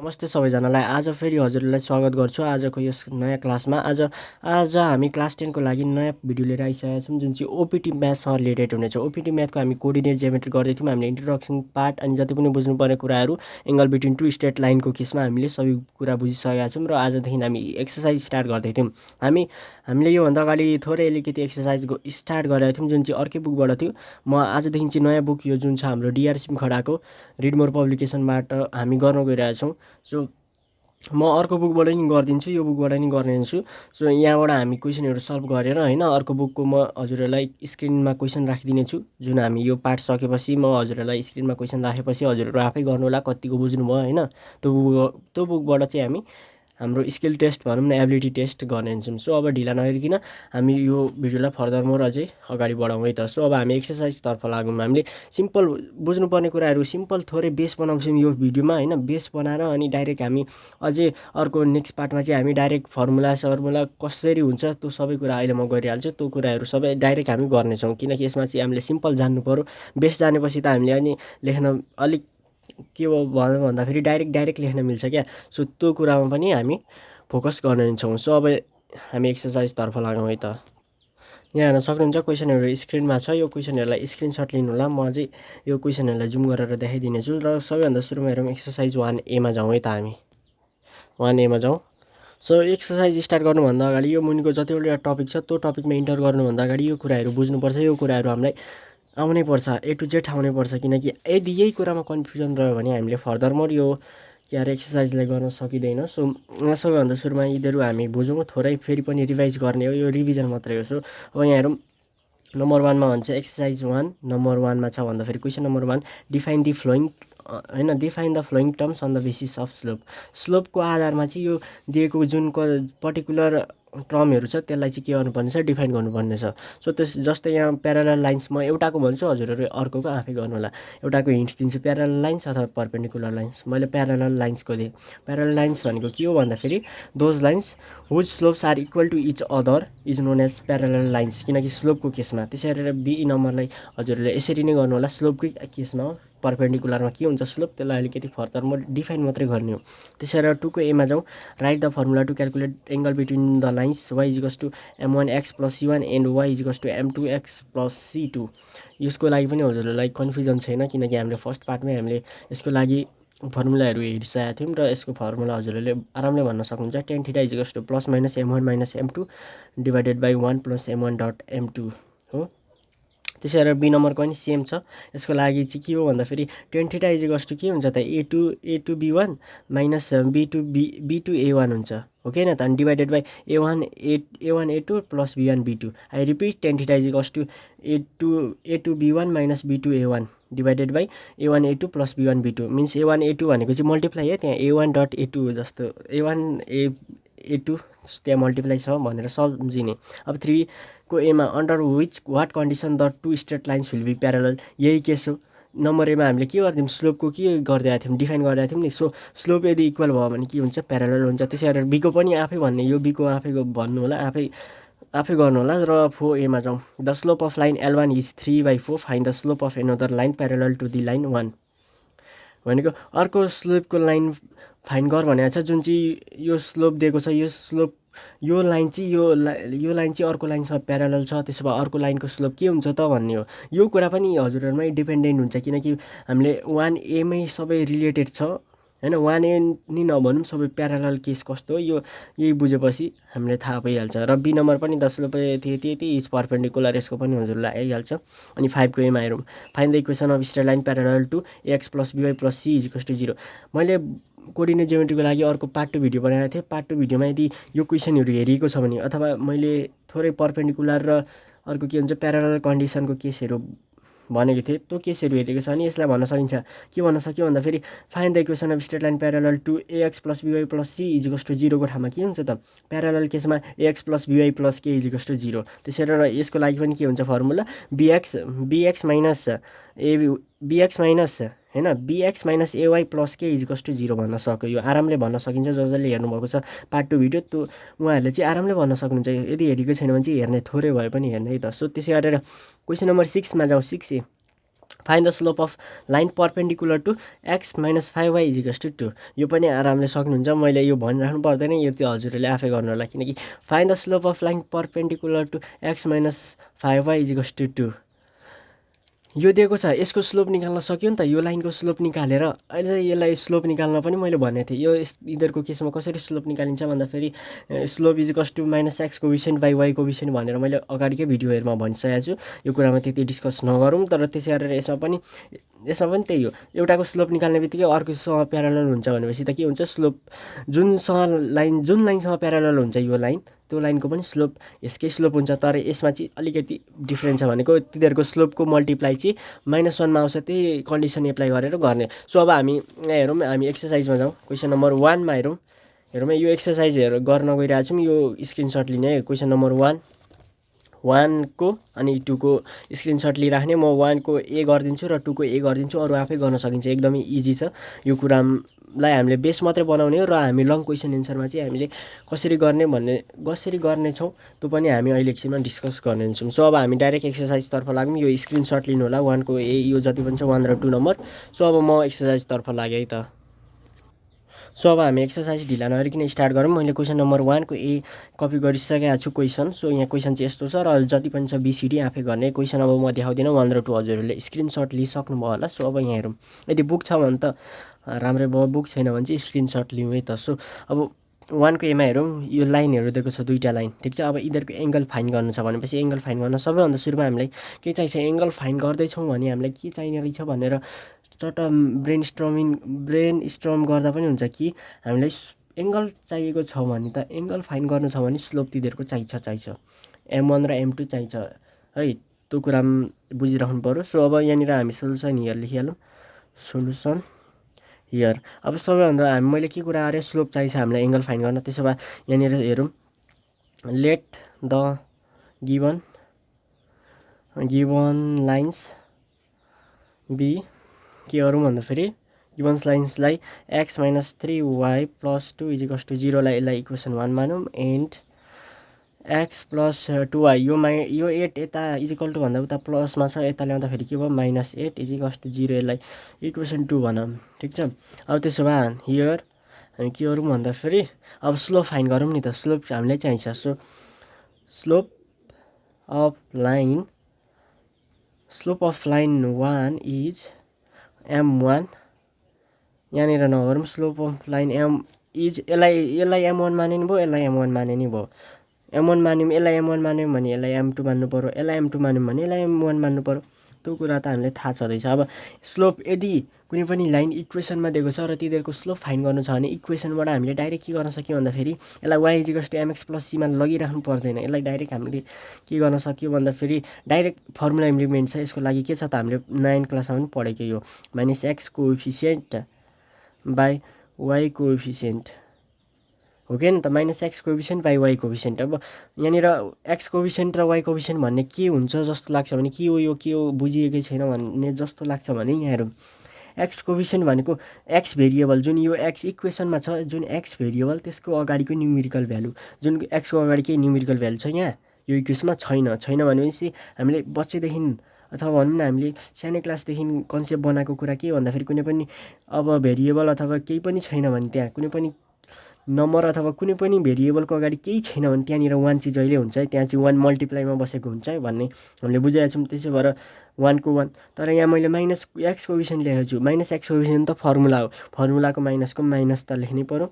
नमस्ते सबैजनालाई। आज फेरि हजुरलाई स्वागत गर्छु आजको यस नयाँ क्लासमा। आज हामी क्लास 10 को लागि नयाँ भिडियो लिएर आइसकेका छौँ जुन चाहिँ ओपिटी म्याथसँग रिलेटेड हुनेछ। ओपिटी म्याथको हामी कोर्डिनेट जियोमेट्री गर्दै थियौँ। हामीले इन्ट्रोडक्सन पार्ट अनि जति पनि बुझ्नुपर्ने कुराहरू एङ्गल बिट्विन टु स्ट्रेट लाइनको केसमा हामीले सबै कुरा बुझिसकेका छौँ र आजदेखि हामी एक्सर्साइज स्टार्ट गर्दै थियौँ। हामीले योभन्दा अगाडि थोरै अलिकति एक्सर्साइज स्टार्ट गरेका थियौँ जुन चाहिँ अर्कै बुकबाट थियो। म आजदेखि चाहिँ नयाँ बुक यो जुन छ हाम्रो डिआरसी खडाको रिड मोर पब्लिकेसनबाट हामी गर्न गइरहेछौँ। सो म अर्को बुकबाट नि गरिदिन्छु, यो बुकबाट नि गर्ने हुन्छु। सो यहाँबाट हामी क्वेसनहरू सल्भ गरेर होइन अर्को बुकको म हजुरहरूलाई स्क्रिनमा क्वेसन राखिदिनेछु। जुन हामी यो पार्ट सकेपछि म हजुरहरूलाई स्क्रिनमा क्वेसन राखेपछि हजुरहरू आफै गर्नुहोला कतिको बुझ्नुभयो होइन। त्यो बुकबाट चाहिँ हामी हाम्रो स्किल टेस्ट भनौँ न एबिलिटी टेस्ट गर्ने हुन्छौँ। सो अब ढिला नगरिकन हामी यो भिडियोलाई फर्दर मोर अझै अगाडि बढाउँ है त। सो अब हामी एक्सर्साइजतर्फ लागौँ। हामीले सिम्पल बुझ्नुपर्ने कुराहरू सिम्पल थोरै बेस बनाउँछौँ यो भिडियोमा होइन। बेस बनाएर अनि डाइरेक्ट हामी अझै अर्को नेक्स्ट पार्टमा चाहिँ हामी डाइरेक्ट फर्मुला कसरी हुन्छ त्यो सबै कुरा अहिले म गरिहाल्छु। त्यो कुराहरू सबै डाइरेक्ट हामी गर्नेछौँ किनकि यसमा चाहिँ हामीले सिम्पल जान्नु पऱ्यो। बेस जानेपछि त हामीले अनि लेख्न अलिक के हो भन्दाखेरि डाइरेक्ट लेख्न मिल्छ क्या। सो त्यो कुरामा पनि हामी फोकस गर्ने हुन्छौँ। सो अब हामी एक्सर्साइजतर्फ लागौँ है त। यहाँ हेर्न सक्नुहुन्छ क्वेसनहरू स्क्रिनमा छ। यो क्वेसनहरूलाई स्क्रिनसट लिनु होला। म चाहिँ यो क्वेसनहरूलाई जुम गरेर देखाइदिनेछु र सबैभन्दा सुरुमा हेरौँ एक्सर्साइज 1A मा जाउँ है त। हामी 1A मा जाउँ। सो एक्सर्साइज स्टार्ट गर्नुभन्दा अगाडि यो मुनिको जतिवटा टपिक छ त्यो टपिकमा इन्टर गर्नुभन्दा अगाडि यो कुराहरू बुझ्नुपर्छ। यो कुराहरू हामीलाई आउनै पर्छ, A to Z आउनै पर्छ किनकि यदि यही कुरामा कन्फ्युजन रह्यो भने हामीले फर्दर मोर यो के अरे एक्सर्साइजलाई गर्न सकिँदैन। सो सबैभन्दा सुरुमा यिनीहरू हामी बुझौँ, थोरै फेरि पनि रिभाइज गर्ने हो, यो रिभिजन मात्रै हो। सो अब यहाँ हेरौँ नम्बर 1मा भन्छ एक्सर्साइज 1 नम्बर 1मा छ भन्दाखेरि question number 1 define the following होइन define the following terms on the basis of स्लोपको आधारमा चाहिँ यो दिएको जुन पर्टिकुलर टर्महरू छ त्यसलाई चाहिँ के गर्नुपर्ने छ डिफाइन गर्नुपर्ने छ। सो जस्तै यहाँ प्यारालल लाइन्स म एउटाको भन्छु, हजुरहरू अर्कोको आफै गर्नु होला। एउटाको हिन्ट्स दिन्छु प्यारालल लाइन्स अथवा परपेन्डिकुलर लाइन्स। मैले प्यारालल लाइन्सको दिएँ। प्यारालल लाइन्स भनेको के हो भन्दाखेरि those lines whose slopes are equal to each other is known as parallel lines. किनकि स्लोपको केसमा त्यसै गरेर बी नम्बरलाई हजुरहरूले यसरी नै गर्नु होला। स्लोपकै केसमा हो, परपेन्डिकुलरमा के हुन्छ स्लोप त्यसलाई अलिकति फर्दर म डिफाइन मात्रै गर्ने हो। त्यसै गरेर 2को एमा जाउँ। Write the formula to calculate angle between the lines y equals to m1x plus c1 and y equals to m2x plus c2। यसको लागि पनि हजुरहरूलाई कन्फ्युजन छैन किनकि हामीले फर्स्ट पार्टमै हामीले यसको लागि फर्मुलाहरू हेरिसकेका थियौँ र यसको फर्मुला हजुरहरूले आरामले भन्न सक्नुहुन्छ। Tan theta equals to plus minus m1 minus m2 divided by 1 plus m1 dot m2 हो। त्यसै गरेर बी नम्बरको पनि सेम छ। यसको लागि चाहिँ के हो भन्दाखेरि टेन थीटा इजिकल्स टु के हुन्छ त a2 b1 minus b2 a1 हुन्छ हो कि होइन त। अनि divided by a1 a2 plus b1 b2। I repeat tan theta equals to a2 b1 minus b2 a1 divided by a1 a2 plus b1 b2 means a1 a2 भनेको चाहिँ multiply है। त्यहाँ a1 डट a2 जस्तो a1 a2 त्यहाँ multiply छ भनेर सम्झिने। अब 3को एमा under what condition the two straight lines will be parallel. यही केस हो। नम्बर एमा हामीले के गरिदियौँ स्लोपको के गरिदिएको थियौँ डिफाइन गरिदिएको थियौँ नि। सो स्लोप यदि इक्वल भयो भने के हुन्छ प्यारलल हुन्छ। त्यसै गरेर बीको पनि आफै भन्ने, यो बीको आफै भन्नु होला, आफै गर्नु होला। र 4A मा जाउँ। The slope of line L1 is 3/4 find the slope of another line parallel to the line 1 भनेको अर्को स्लोपको लाइन फाइन गर भनेको छ। जुन चाहिँ यो स्लोप दिएको छ यो लाइन चाहिँ यो लाइन चाहिँ अर्को लाइनसँग प्यारलल छ। त्यसो भए अर्को लाइनको स्लोप के हुन्छ त भन्ने हो। यो कुरा पनि हजुरहरूमै डिपेन्डेन्ट हुन्छ किनकि हामीले 1A मै सबै रिलेटेड छ होइन। 1A नि नभनौँ सबै प्यारलल केस कस्तो हो यही बुझेपछि हामीले थाहा पाइहाल्छ। र बी नम्बर पनि 10 त्यति इज परपेन्डिकुलर यसको पनि हजुरलाई आइहाल्छ। अनि 5को एमा हेरौँ। Find the equation of straight line parallel to x plus b y plus c equals to 0। मैले कोर्डिनेट जियोमेट्रीको लागि अर्को पार्ट 2 भिडियो बनाएको थिएँ। पार्ट 2 भिडियोमा यदि यो क्वेसनहरू हेरिएको छ भने अथवा मैले थोरै परपेन्डिकुलर र अर्को के भन्छ प्यारलल कन्डिसनको केसहरू भनेको थिएँ त्यो केसहरू हेरेको छ भने यसलाई भन्न सकिन्छ। के भन्न सक्यो भन्दाखेरि find the equation of straight line parallel to ax plus b y plus c equals to 0को ठाउँमा के हुन्छ त प्यारलल केसमा ax plus b y plus k equals to 0। त्यसै गरेर यसको लागि पनि के हुन्छ फर्मुला bx माइनस होइन bx minus ay plus k equals to 0 भन्न सक्यो। यो आरामले भन्न सकिन्छ। जसले हेर्नुभएको छ पार्ट 2 भिडियो त्यो उहाँहरूले चाहिँ आरामले भन्न सक्नुहुन्छ। यदि हेरेको छैन भने चाहिँ हेर्ने थोरै भए पनि हेर्ने है त। सो त्यसै गरेर क्वेसन नम्बर 6मा जाउँ। 6A find the slope of line perpendicular to x minus 5y equals to 2। यो पनि आरामले सक्नुहुन्छ, मैले यो भनिराख्नु पर्दैन, यो त्यो हजुरहरूले आफै गर्नु होला, किनकि find the slope of line perpendicular to x minus 5y equals to 2 यो दिएको छ। यसको स्लोप निकाल्न सक्यो नि त, यो लाइनको स्लोप निकालेर अहिले चाहिँ यसलाई स्लोप निकाल्न पनि मैले भनेको थिएँ। यो यिनीहरूको केसमा कसरी स्लोप निकालिन्छ भन्दाखेरि slope equals to minus x coefficient by y coefficient भनेर मैले अगाडिकै भिडियोहरूमा भनिसकेको छु। यो कुरामा त्यति डिस्कस नगरौँ, तर त्यसै गरेर यसमा पनि त्यही हो। एउटाको स्लोप निकाल्ने बित्तिकै अर्कोसँग प्यारालल हुन्छ भनेपछि त के हुन्छ, स्लोप जुन लाइनसँग प्यारालल हुन्छ यो लाइन, त्यो लाइनको पनि स्लोप यसकै स्लोप हुन्छ। तर यसमा चाहिँ अलिकति डिफ्रेन्स छ भनेको तिनीहरूको स्लोपको मल्टिप्लाई चाहिँ -1मा आउँछ, त्यही कन्डिसन एप्लाई गरेर गर्ने। सो अब हामी हेरौँ, हामी एक्सर्साइजमा जाउँ, क्वेसन नम्बर 1मा हेरौँ यो एक्सर्साइज गर्न गइरहेको छौँ। यो स्क्रिनसट लिने है, क्वेसन नम्बर 1 को अनि 2 को स्क्रिनसट लिइराख्ने। म 1 को ए गरिदिन्छु र 2 को ए गरिदिन्छु, अरू आफै गर्न सकिन्छ, एकदमै इजी छ। यो कुरालाई हामीले बेस मात्रै बनाउने हो र हामी लङ क्वेसन एन्सरमा चाहिँ हामीले कसरी गर्नेछौँ त्यो पनि हामी अहिले एकछिनमा डिस्कस गर्नेछौँ। सो अब हामी डाइरेक्ट एक्सर्साइजतर्फ लागौँ। यो स्क्रिनसट लिनु होला, 1 को ए, यो जति पनि छ 1 र 2 नम्बर। सो अब म एक्सर्साइजतर्फ लागेँ है त। सो अब हामी एक्सर्साइज ढिला नगरिकन स्टार्ट गरौँ। मैले क्वेसन नम्बर 1 को ए कपी गरिसकेको छु क्वेसन। सो यहाँ क्वेसन चाहिँ यस्तो छ र जति पनि छ बिसिडी आफै गर्ने। क्वेसन अब म देखाउँदिनँ, 1 र 2 हजुरहरूले स्क्रिनसट लिइसक्नुभयो होला। सो अब यहाँ हेरौँ, यदि बुक छ भने त राम्रै भयो, बुक छैन भने चाहिँ स्क्रिनसट लिउँ है त। सो अब 1 को एमा हेरौँ, यो लाइनहरू दिएको छ, दुईवटा लाइन, ठिक छ। अब यिनीहरूको एङ्गल फाइन गर्नु छ भनेपछि एङ्गल फाइन गर्न सबैभन्दा सुरुमा हामीलाई के चाहिन्छ, एङ्गल फाइन गर्दैछौँ भने हामीलाई के चाहिने रहेछ भनेर चट्ट ब्रेन स्ट्रम गर्दा पनि हुन्छ कि हामीलाई एङ्गल चाहिएको छ भने त एङ्गल फाइन गर्नु छ भने स्लोप तिनीहरूको चाहिन्छ M1 र M2 चाहिन्छ है, त्यो कुरा बुझिराख्नु पऱ्यो। सो अब यहाँनिर हामी सोल्युसन हियर लेखिहालौँ, सोल्युसन हियर। अब सबैभन्दा मैले के कुरा गरेँ, स्लोप चाहिन्छ हामीलाई एङ्गल फाइन गर्न। त्यसो भए यहाँनिर हेरौँ, let the given lines be के गरौँ भन्दाखेरि गिभन्स लाइन्सलाई x minus 3y plus 2 equals to 0 लाई यसलाई इक्वेसन 1 मानौँ, एन्ड एक्स प्लस 2y यो 8 यता इजिकल टु भन्दा उता प्लसमा छ, यता ल्याउँदाखेरि के भयो -8 इजिकल्स टु 0, यसलाई इक्वेसन 2 भनौँ, ठिक छ। अब त्यसो भए हियर हामी के गरौँ भन्दाखेरि अब स्लोप फाइन गरौँ नि त। स्लोप हामीलाई चाहिन्छ। So slope of line 1 is M1। यहाँनिर नगरौँ, slope of line M is, यसलाई M1 माने नि भयो, यसलाई M1 माने नि भयो। M1 मान्यौँ, यसलाई M1 मान्यौँ भने यसलाई M2 मान्नु पऱ्यो, यसलाई M2 मान्यौँ भने यसलाई M1 मान्नु पऱ्यो। त्यो कुरा त हामीलाई थाहा छँदैछ। अब स्लोप यदि कुनै पनि लाइन इक्वेसनमा दिएको छ र तिनीहरूको स्लोप फाइन गर्नु छ भने इक्वेसनबाट हामीले डाइरेक्ट के गर्न सक्यो भन्दाखेरि यसलाई y equals to mx plus c मा लगिराख्नु पर्दैन। यसलाई डाइरेक्ट हामीले के गर्न सक्यो भन्दाखेरि डाइरेक्ट फर्मुला इम्प्लिमेन्ट छ। यसको लागि के छ त, हामीले 9 क्लासमा पनि पढेकै हो, -x coefficient by y coefficient हो कि त, -x coefficient by y coefficient. अब यहाँनिर x कोएफिसिएन्ट र y कोएफिसिएन्ट भन्ने के हुन्छ जस्तो लाग्छ भने के हो बुझिएकै छैन भन्ने जस्तो लाग्छ भने यहाँ हेरौँ, x कोएफिसिएन्ट भनेको x भेरिएबल जुन यो x इक्वेसनमा छ, जुन x भेरिएबल त्यसको अगाडिको न्युमेरिकल भ्यालु, जुन x को अगाडि केही न्युमेरिकल भ्यालु छ यहाँ यो इक्वेसनमा छैन भनेपछि हामीले बच्चैदेखि अथवा भनौँ न हामीले सानै क्लासदेखि कन्सेप्ट बनाएको कुरा के भन्दाखेरि कुनै पनि अब भेरिएबल अथवा केही पनि छैन भने, त्यहाँ कुनै पनि नम्बर अथवा कुनै पनि भेरिएबलको अगाडि केही छैन भने त्यहाँनिर 1 चाहिँ जहिले हुन्छ है, त्यहाँ चाहिँ 1 मल्टिप्लाईमा बसेको हुन्छ है भन्ने हामीले बुझाएको छौँ। त्यसो भएर 1 को 1, तर यहाँ मैले -x कोएफिसिएन्ट लेखेको छु। -x कोएफिसिएन्ट त फर्मुला हो, फर्मुलाको माइनसको माइनस त लेख्नै पऱ्यो।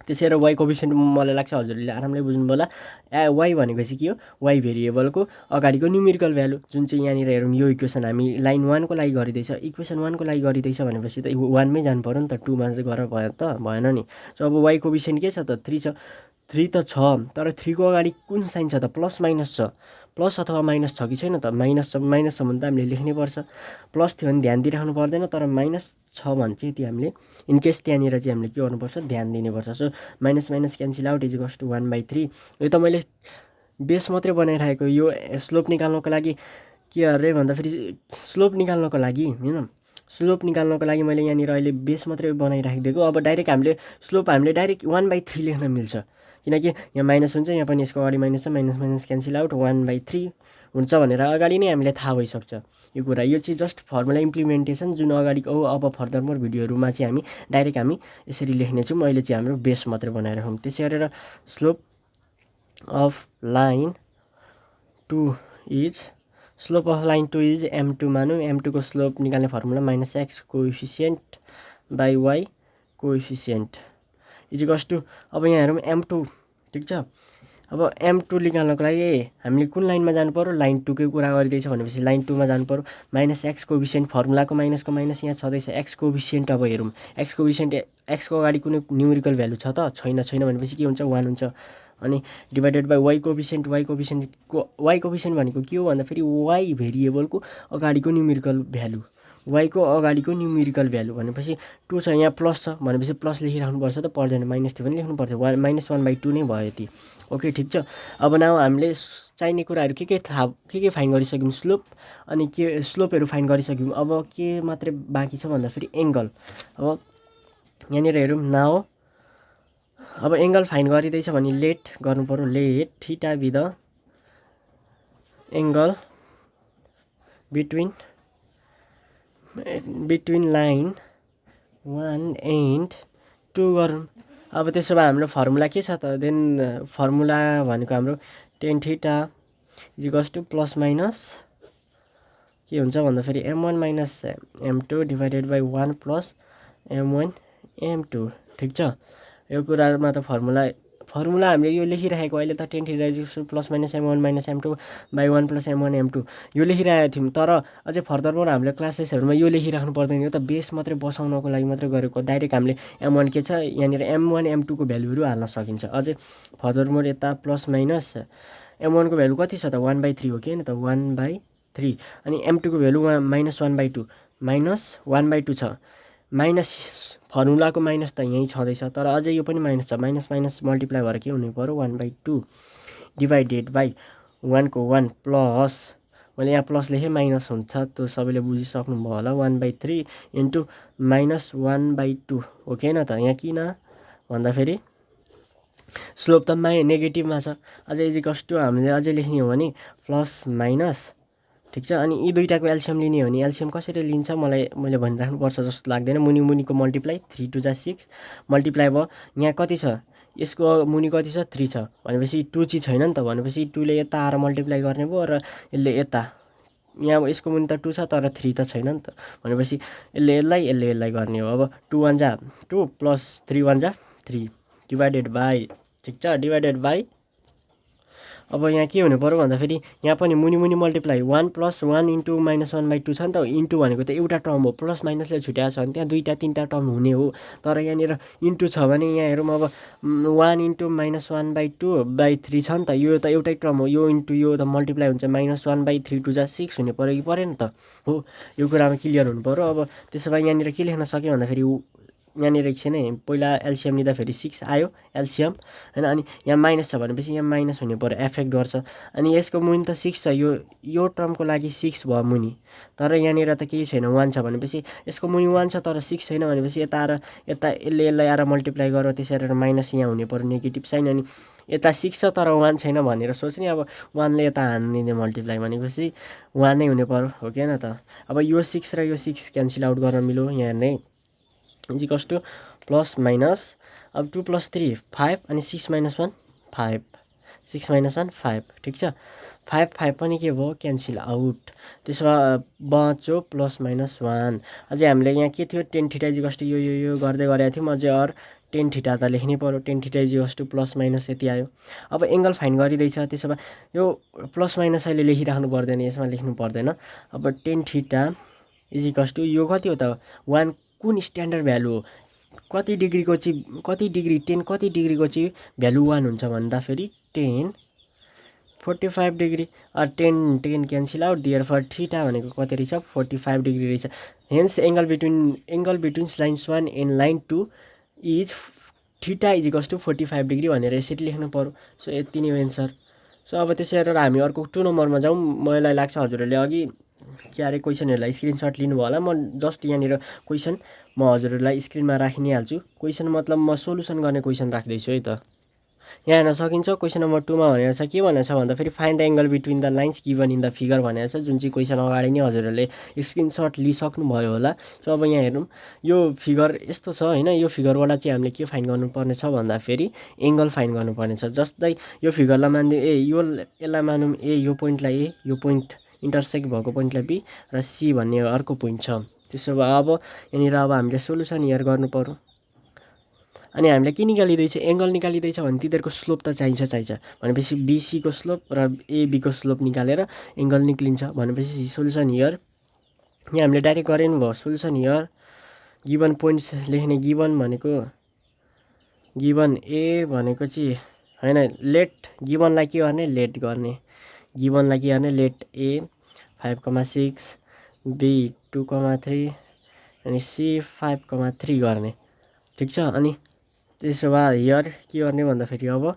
त्यसै र y कोएफिसिएन्ट मलाई लाग्छ हजुरहरूले आरामले बुझ्नुभयो होला। y भनेको चाहिँ के हो, y भेरिएबलको अगाडिको न्युमेरिकल भ्यालु, जुन चाहिँ यहाँनिर हेरौँ यो इक्वेसन हामी लाइन 1 को लागि गरिँदैछ, इक्वेसन 1 को लागि गरिँदैछ भनेपछि त 1 मै जानु पऱ्यो नि त, 2 मा चाहिँ गरेर भएन नि। सो अब y कोएफिसिएन्ट के छ त, 3 त छ, तर 3 को अगाडि कुन साइन छ त, प्लस माइनस छ, प्लस अथवा माइनस छ कि छैन त, माइनस छ भने त हामीले लेख्नै पर्छ। प्लस थियो भने ध्यान दिइराख्नु पर्दैन, तर माइनस छ भने चाहिँ त्यो हामीले इनकेस त्यहाँनिर चाहिँ हामीले के गर्नुपर्छ, ध्यान दिनुपर्छ। So minus cancel out equals to 1/3। यो त मैले बेस मात्रै बनाइरहेको, यो स्लोप निकाल्नको लागि के अरे भन्दाखेरि स्लोप निकाल्नको लागि होइन, स्लोप निकाल्नको लागि मैले यहाँनिर अहिले बेस मात्रै बनाइराखिदिएको। अब डाइरेक्ट हामीले डाइरेक्ट 1/3 लेख्न मिल्छ, किनकि यहाँ माइनस हुन्छ, यहाँ पनि यसको अगाडि माइनस छ, माइनस माइनस क्यान्सल आउट 1/3 हुन्छ भनेर अगाडि नै हामीलाई थाहा भइसक्छ यो कुरा। यो चाहिँ जस्ट फर्मुला इम्प्लिमेन्टेसन, जुन अगाडिको अब फर्दर मोर भिडियोहरूमा चाहिँ हामी यसरी लेख्नेछौँ। अहिले चाहिँ हाम्रो बेस मात्रै बनाइराखौँ। त्यसै गरेर slope of line 2 is m2 मानौँ। m2 को स्लोप निकाल्ने formula -x coefficient by y coefficient equals to, अब यहाँ हेरौँ m2, ठिक छ। अब m2 निकाल्नको लागि हामीले कुन लाइनमा जानु पर्यो, लाइन 2 कै कुरा गरिँदैछ भनेपछि लाइन 2 मा जानु पर्यो। -x कोएफिसिएन्ट, फर्मुलाको माइनसको माइनस यहाँ छँदैछ, x कोएफिसिएन्ट। अब हेरौँ x कोएफिसिएन्ट, x को अगाडि कुनै न्युमेरिकल भ्यालु छ त छैन भनेपछि के हुन्छ, 1 हुन्छ। अनि डिभाइडेड बाई y कोएफिसिएन्ट भनेको के हो भन्दाखेरि y भेरिएबलको अगाडिको न्युमेरिकल भ्यालु, y को अगाडिको न्युमेरिकल भ्यालु भनेपछि 2 छ, यहाँ प्लस छ भनेपछि प्लस लेखिराख्नुपर्छ त, पर्दैन, माइनस थियो भने लेख्नु पर्थ्यो, -1/2 नै भयो यति। ओके, ठिक छ। अब नाउ हामीले चाहिने कुराहरू के फाइन गरिसक्यौँ, स्लोप अनि के स्लोपहरू फाइन गरिसक्यौँ। अब के मात्रै बाँकी छ भन्दाखेरि एङ्गल। अब यहाँनिर हेरौँ नाउ, अब एङ्गल फाइन गरिँदैछ भने लेट गर्नु पर्यो, let theta be the angle between line 1 and 2 गरौँ। अब त्यसो भए हाम्रो फर्मुला के छ त, देन फर्मुला भनेको हाम्रो tan theta equals to plus minus के हुन्छ भन्दाखेरि m1 minus m2 divided by 1 plus m1 m2, ठिक छ। यो कुरामा त फर्मुला हामीले यो लेखिराखेको अहिले त tan theta equals plus minus m1 minus m2 by 1 plus m1 m2 यो लेखिरहेको थियौँ। तर अझै फर्दर मोर हामीले क्लासेसहरूमा यो लेखिराख्नु पर्दैन, यो त बेस मात्रै बसाउनको लागि मात्रै गरेको। डाइरेक्ट हामीले m1 के छ, यहाँनिर m1 m2 को भ्यालुहरू हाल्न सकिन्छ। अझै फर्दर मोर यता प्लस माइनस m1 को भ्यालु कति छ त, 1/3 हो कि होइन त, 1/3। अनि m2 को भ्यालु -1/2 -1/2 छ। माइनस फर्मुलाको माइनस त यहीँ छँदैछ, तर अझै यो पनि माइनस छ, माइनस माइनस मल्टिप्लाई भएर के हुनु पर्यो, 1/2 डिभाइडेड बाई 1 को 1 प्लस, मैले यहाँ प्लस लेखेँ माइनस हुन्छ, त्यो सबैले बुझिसक्नुभयो होला, 1/3 इन्टु -1/2 हो कि होइन त। यहाँ किन भन्दाखेरि स्लोप त नेगेटिभमा छ, अझै इजिकल्स टु हामीले अझै लेख्ने हो भने प्लस माइनस, ठिक छ। अनि यी दुईटाको एल्सियम लिने हो भने एल्सियम कसरी लिन्छ मैले भनिराख्नुपर्छ जस्तो लाग्दैन। मुनिको मल्टिप्लाई 3 2 जा 6 मल्टिप्लाई भयो, यहाँ कति छ, यसको मुनि कति छ, 3 छ भनेपछि 2 चाहिँ छैन नि त, भनेपछि 2 ले यता आएर मल्टिप्लाई गर्ने भयो र यसले यता, यहाँ यसको मुनि त 2 छ तर 3 त छैन नि त, भनेपछि यसलाई गर्ने हो। अब 2 1 जा 2 प्लस 3 1 जा 3 डिभाइडेड बाई, ठिक छ, डिभाइडेड बाई। अब यहाँ के हुनु पर्यो भन्दाखेरि यहाँ पनि मुनि मल्टिप्लाई 1 प्लस 1 इन्टु -1/2 छ नि त, इन्टु भनेको त एउटा टर्म हो, प्लस माइनसले छुट्याएको छ भने त्यहाँ 2 3टा टर्म हुने हो, तर यहाँनिर इन्टु छ भने यहाँ हेरौँ अब 1 इन्टु -1/2/3 छ नि त, यो त एउटै टर्म हो, यो इन्टु यो त मल्टिप्लाई हुन्छ, -1/3 2 जा 6 हुने पऱ्यो कि परेन त, हो, यो कुरामा क्लियर हुनु पऱ्यो। अब त्यसो भए यहाँनिर के लेख्न सक्यो भन्दाखेरि यहाँनिर एकछिन है, पहिला एल्सियम लिँदाखेरि 6 आयो एल्सियम होइन, अनि यहाँ माइनस छ भनेपछि यहाँ माइनस हुने पऱ्यो, एफेक्ट गर्छ। अनि यसको मुनि त 6 छ, यो टर्मको लागि 6 भयो मुनि, तर यहाँनिर त केही छैन, 1 छ भनेपछि यसको मुनि 1 छ तर 6 छैन भनेपछि यसलाई आएर मल्टिप्लाई गर, त्यसरी माइनस यहाँ हुने पऱ्यो नेगेटिभ साइन, अनि यता 6 छ तर 1 छैन भनेर सोच्ने, अब 1 ले यता हान्दिने मल्टिप्लाई भनेपछि 1 नै हुने पऱ्यो, हो कि होइन त। अब यो 6 र यो 6 क्यान्सल आउट गर्न मिल्यो यहाँ नै, इजिकल्स टु प्लस माइनस, अब 2 + 3 5 अनि 6 - 1 5, 6 - 1 5, ठिक छ। 5 पनि के भयो, क्यान्सल आउट। त्यसो भए बच्यो प्लस माइनस 1। अझै हामीले यहाँ के थियो, tan थीटा इजिकल्स टु यो गर्दै गरेको थियौँ, अझै अर tan थीटा त लेख्नै पर्यो, tan theta equals to plus minus यति आयो। अब एङ्गल फाइन गरिँदैछ, त्यसो भए यो प्लस माइनस अहिले लेखिराख्नु पर्दैन, यसमा लेख्नु पर्दैन। अब tan थीटा इजिकल्स टु यो कति हो त, 1 कुन स्ट्यान्डर्ड भ्यालु हो, कति डिग्रीको चाहिँ भ्यालु 1 हुन्छ भन्दाखेरि 10 45 degree, 10 cancel out, therefore theta भनेको कति रहेछ, 45 डिग्री रहेछ। Hence angle between lines 1 and line 2 is theta equals to 45 degree भनेर यसरी लेख्नु पर्यो। सो यति नै हो एन्सर। सो अब त्यसै गरेर हामी अर्को 2 नम्बरमा जाउँ। मलाई लाग्छ हजुरहरूले अघि के अरे क्वेसनहरूलाई स्क्रिनसट लिनु भयो होला। म जस्ट यहाँनिर क्वेसन म हजुरहरूलाई स्क्रिनमा राखिहाल्छु। क्वेसन मतलब म सोल्युसन गर्ने क्वेसन राख्दैछु है त। यहाँ हेर्न सकिन्छ क्वेसन नम्बर 2मा भनेको छ के भनेको छ भन्दाखेरि find the angle between the lines given in the figure भनेको छ, जुन चाहिँ क्वेसन अगाडि नै हजुरहरूले स्क्रिनसट लिइसक्नुभयो होला। सो अब यहाँ हेरौँ, यो फिगर यस्तो छ होइन। यो फिगरबाट चाहिँ हामीले के फाइन्ड गर्नुपर्ने छ भन्दाखेरि एङ्गल फाइन्ड गर्नुपर्ने छ। जस्तै यो फिगरलाई मानिदिउँ ए, यसलाई मानौँ ए, यो पोइन्टलाई ए, यो पोइन्ट इन्टरसेक्ट भएको पोइन्टलाई बी र सी भन्ने अर्को पोइन्ट छ। त्यसो भए अब यहाँनिर अब हामीले सोल्युसन हियर गर्नु पर्यो। अनि हामीले के निकालिँदैछ, एङ्गल निकालिँदैछ भने तिनीहरूको स्लोप त चाहिन्छ भनेपछि बिसीको स्लोप र एबीको स्लोप निकालेर एङ्गल निक्लिन्छ भनेपछि सोल्युसन हियर। यहाँ हामीले डाइरेक्ट गरेनु भयो सोल्युसन हियर। गिभन पोइन्ट्स लेख्ने, गिभन भनेको गिभन ए भनेको चाहिँ होइन, लेट गिभनलाई के गर्ने, लेट गर्ने। गिभनलाई के गर्ने, लेट ए 5,6, बी 2,3 अनि सी 5,3 गर्ने। ठिक छ। अनि त्यसो भए हियर के गर्ने भन्दाखेरि अब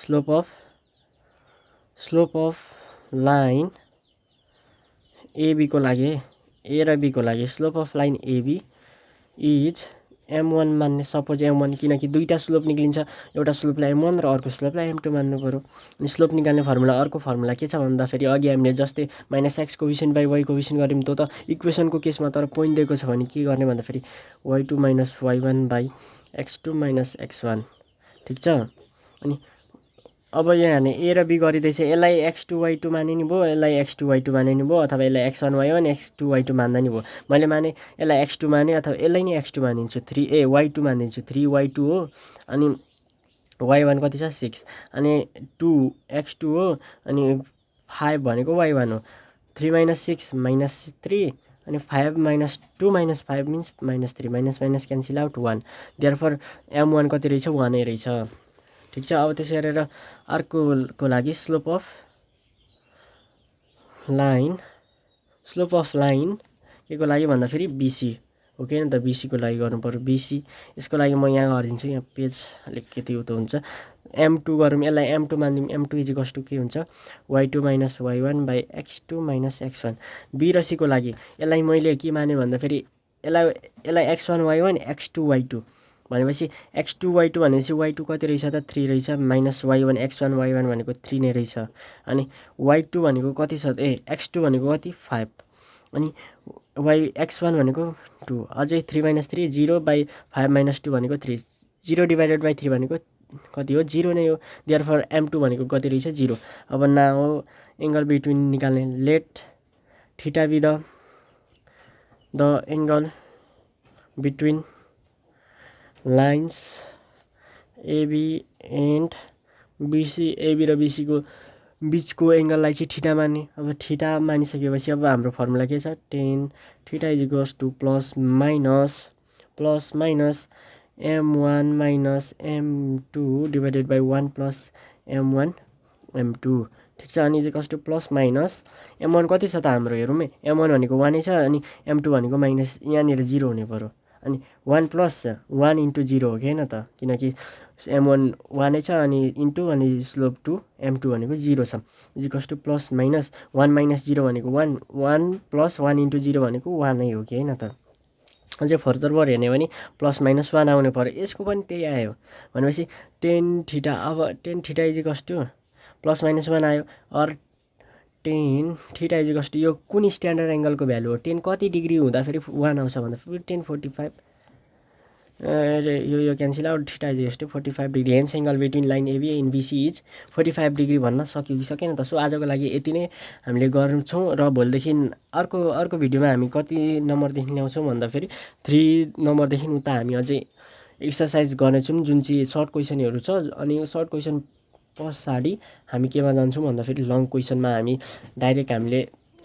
स्लोप अफ लाइन एबीको लागि, ए र बीको लागि slope of line AB is m1 मान्ने, सपोज m1, किनकि दुईवटा स्लोप निक्लिन्छ, एउटा स्लोपलाई m1 र अर्को स्लोपलाई m2 मान्नु पऱ्यो। अनि स्लोप निकाल्ने फर्मुला, अर्को फर्मुला के छ भन्दाखेरि अघि हामीले जस्तै -x coefficient by y coefficient गऱ्यौँ, त्यो त इक्वेसनको केसमा। तर पोइन्ट दिएको छ भने के गर्ने भन्दाखेरि y2 - y1 by x2 - x1। ठिक छ। अनि अब यहाँ हेर्ने ए र बी गरिँदैछ, यसलाई x2 y2 माने नि भयो, यसलाई x2 y2 माने नि भयो, अथवा यसलाई x1 y1 x2 y2 मान्दा नि भयो। मैले माने यसलाई x2 माने अथवा यसलाई नै x2 मानिदिन्छु, y2 मानिदिन्छु। 3y2 हो अनि y1 कति छ 6 अनि 2x2 हो अनि 5 भनेको y1 हो। 3 - 6 - 3 अनि 5 - 2 - 5 means -3, minus cancel out 1। Therefore m1 कति रहेछ, 1 रहेछ। ठिक छ। अब त्यसै गरेर अर्कोको लागि स्लोप अफ लाइन के को लागि भन्दाखेरि बिसी हो कि त, बिसीको लागि गर्नु पर्यो। बिसी यसको लागि म यहाँ गरिदिन्छु, यहाँ पेज अलिकति उतो हुन्छ। m2 गरौँ, यसलाई m2 मानिदिउँ। m2 इजिकल्स टु के हुन्छ, y2 - y1 by x2 - x1। Be र सीको लागि यसलाई मैले के माने भन्दाखेरि यसलाई x1 y1 x2 y2 भनेपछि x2 y2 भनेपछि y2 कति रहेछ त 3 रहेछ, माइनस y1 x1 y1 भनेको 3 नै रहेछ। अनि y2 भनेको कति छ, x2 भनेको कति 5 अनि x1 भनेको 2, अझै 3 - 3 0 बाई 5 - 2 भनेको 3, 0 डिभाइडेड बाई 3 भनेको कति हो, 0 नै हो। देयरफोर m2 भनेको कति रहेछ 0। अब नाउ एङ्गल बिट्विन निकाल्ने, let theta be the angle between lines AB and BC. AB र बिसीको बिचको एङ्गललाई चाहिँ थीटा मान्ने। अब थीटा मानिसकेपछि अब हाम्रो फर्मुला के छ, tan theta equals to plus minus m1 - m2 divided by 1 plus m1 m2। ठिक छ। अनि equals to plus minus m1 कति छ त हाम्रो, हेरौँ है। m1 भनेको 1 नै छ अनि m2 भनेको माइनस, यहाँनिर 0 हुने पऱ्यो। अनि 1 प्लस 1 इन्टु 0 हो कि होइन त, किनकि m1 1 नै छ अनि इन्टु अनि स्लोप टु m2 भनेको 0 छ। इजिकल्स टु प्लस माइनस 1 - 0 भनेको 1, 1 प्लस 1 इन्टु 0 भनेको 1 नै हो कि होइन त। अझै फर्दरबाट हेर्ने भने प्लस माइनस 1 आउने पऱ्यो। यसको पनि त्यही आयो भनेपछि tan थीटा, अब tan theta equals to plus minus 1 आयो। अर tan थीटा इजिकल्स टु यो कुन स्ट्यान्डर्ड एङ्गलको भ्यालु हो, 10 कति डिग्री हुँदाखेरि 1 आउँछ भन्दाखेरि 10 45। यो cancel out, theta equals to 45 degree. Hence angle between line AB and BC is 45 degree भन्न सक्यो कि सकेन त। सो आजको लागि यति नै हामीले गर्छौँ र भोलिदेखि अर्को भिडियोमा हामी कति नम्बरदेखि ल्याउँछौँ भन्दाखेरि 3 नम्बरदेखि उता हामी अझै एक्सर्साइज गर्नेछौँ, जुन चाहिँ सर्ट क्वेसनहरू छ। अनि सर्ट क्वेसन पछाडि हामी केमा जान्छौँ भन्दाखेरि लङ क्वेसनमा हामी डाइरेक्ट हामीले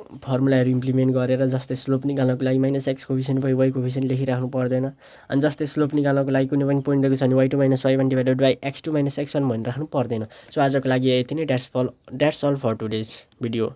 फर्मुलाहरू इम्प्लिमेन्ट गरेर, जस्तै स्लोप निकाल्नको लागि -x coefficient by y coefficient लेखिराख्नु पर्दैन। अनि जस्तै स्लोप निकाल्नको लागि कुनै पनि पोइन्ट दिएको छ भने y2 - y1 divided by x2 - x1 भनिराख्नु पर्दैन। सो आजको लागि यति नै। That's all for today's video.